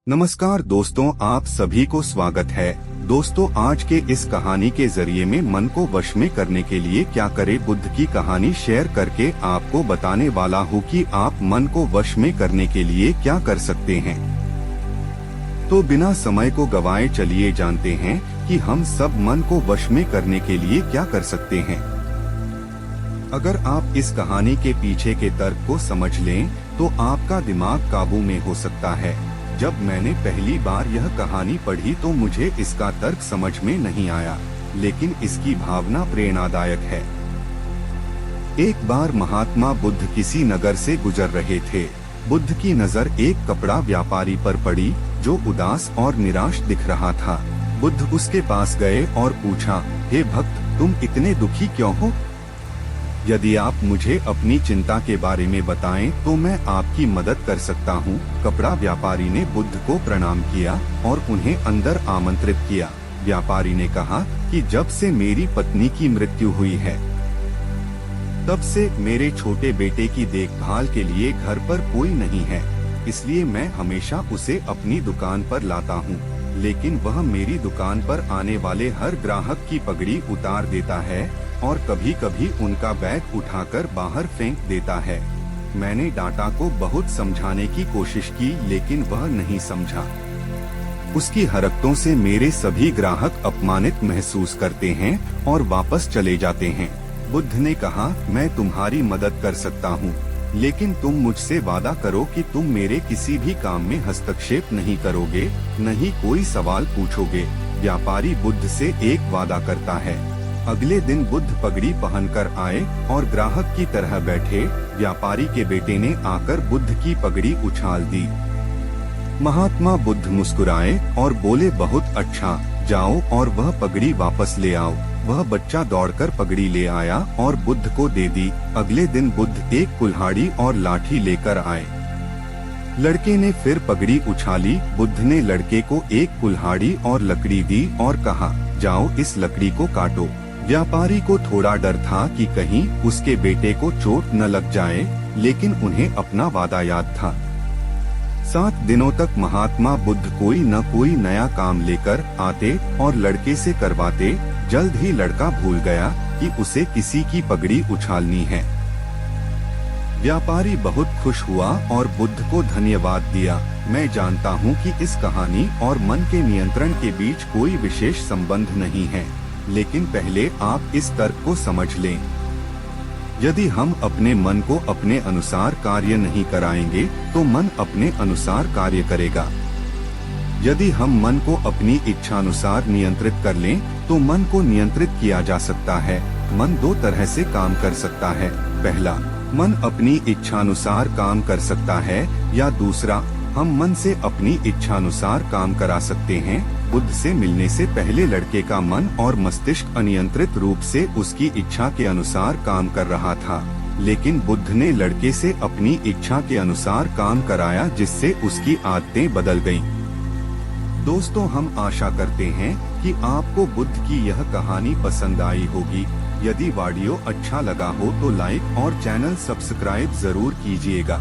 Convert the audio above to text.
नमस्कार दोस्तों, आप सभी को स्वागत है। दोस्तों, आज के इस कहानी के जरिए में मन को वश में करने के लिए क्या करें बुद्ध की कहानी शेयर करके आपको बताने वाला हूँ कि आप मन को वश में करने के लिए क्या कर सकते हैं। तो बिना समय को गवाए चलिए जानते हैं कि हम सब मन को वश में करने के लिए क्या कर सकते हैं। अगर आप इस कहानी के पीछे के तर्क को समझ लें तो आपका दिमाग काबू में हो सकता है। जब मैंने पहली बार यह कहानी पढ़ी तो मुझे इसका तर्क समझ में नहीं आया, लेकिन इसकी भावना प्रेरणादायक है। एक बार महात्मा बुद्ध किसी नगर से गुजर रहे थे। बुद्ध की नजर एक कपड़ा व्यापारी पर पड़ी जो उदास और निराश दिख रहा था। बुद्ध उसके पास गए और पूछा, हे भक्त, तुम इतने दुखी क्यों हो? यदि आप मुझे अपनी चिंता के बारे में बताएं तो मैं आपकी मदद कर सकता हूं। कपड़ा व्यापारी ने बुद्ध को प्रणाम किया और उन्हें अंदर आमंत्रित किया। व्यापारी ने कहा कि जब से मेरी पत्नी की मृत्यु हुई है तब से मेरे छोटे बेटे की देखभाल के लिए घर पर कोई नहीं है, इसलिए मैं हमेशा उसे अपनी दुकान पर लाता हूँ। लेकिन वह मेरी दुकान पर आने वाले हर ग्राहक की पगड़ी उतार देता है और कभी कभी उनका बैग उठाकर बाहर फेंक देता है। मैंने डाटा को बहुत समझाने की कोशिश की, लेकिन वह नहीं समझा। उसकी हरकतों से मेरे सभी ग्राहक अपमानित महसूस करते हैं और वापस चले जाते हैं। बुद्ध ने कहा, मैं तुम्हारी मदद कर सकता हूँ, लेकिन तुम मुझसे वादा करो कि तुम मेरे किसी भी काम में हस्तक्षेप नहीं करोगे, न ही कोई सवाल पूछोगे। व्यापारी बुद्ध से एक वादा करता है। अगले दिन बुद्ध पगड़ी पहनकर आए और ग्राहक की तरह बैठे। व्यापारी के बेटे ने आकर बुद्ध की पगड़ी उछाल दी। महात्मा बुद्ध मुस्कुराए और बोले, बहुत अच्छा, जाओ और वह पगड़ी वापस ले आओ। वह बच्चा दौड़कर पगड़ी ले आया और बुद्ध को दे दी। अगले दिन बुद्ध एक कुल्हाड़ी और लाठी लेकर आए। लड़के ने फिर पगड़ी उछाली। बुद्ध ने लड़के को एक कुल्हाड़ी और लकड़ी दी और कहा, जाओ इस लकड़ी को काटो। व्यापारी को थोड़ा डर था कि कहीं उसके बेटे को चोट न लग जाए, लेकिन उन्हें अपना वादा याद था। 7 दिनों तक महात्मा बुद्ध कोई न कोई नया काम लेकर आते और लड़के से करवाते। जल्द ही लड़का भूल गया कि उसे किसी की पगड़ी उछालनी है। व्यापारी बहुत खुश हुआ और बुद्ध को धन्यवाद दिया। मैं जानता हूँ कि इस कहानी और मन के नियंत्रण के बीच कोई विशेष संबंध नहीं है, लेकिन पहले आप इस तर्क को समझ लें। यदि हम अपने मन को अपने अनुसार कार्य नहीं कराएंगे तो मन अपने अनुसार कार्य करेगा। यदि हम मन को अपनी इच्छानुसार नियंत्रित कर लें तो मन को नियंत्रित किया जा सकता है। मन 2 तरह से काम कर सकता है। पहला, मन अपनी इच्छानुसार काम कर सकता है, या दूसरा, हम मन से अपनी इच्छानुसार काम करा सकते हैं। बुद्ध से मिलने से पहले लड़के का मन और मस्तिष्क अनियंत्रित रूप से उसकी इच्छा के अनुसार काम कर रहा था, लेकिन बुद्ध ने लड़के से अपनी इच्छा के अनुसार काम कराया, जिससे उसकी आदतें बदल गईं। दोस्तों, हम आशा करते हैं कि आपको बुद्ध की यह कहानी पसंद आई होगी। यदि वीडियो अच्छा लगा हो तो लाइक और चैनल सब्सक्राइब जरूर कीजिएगा।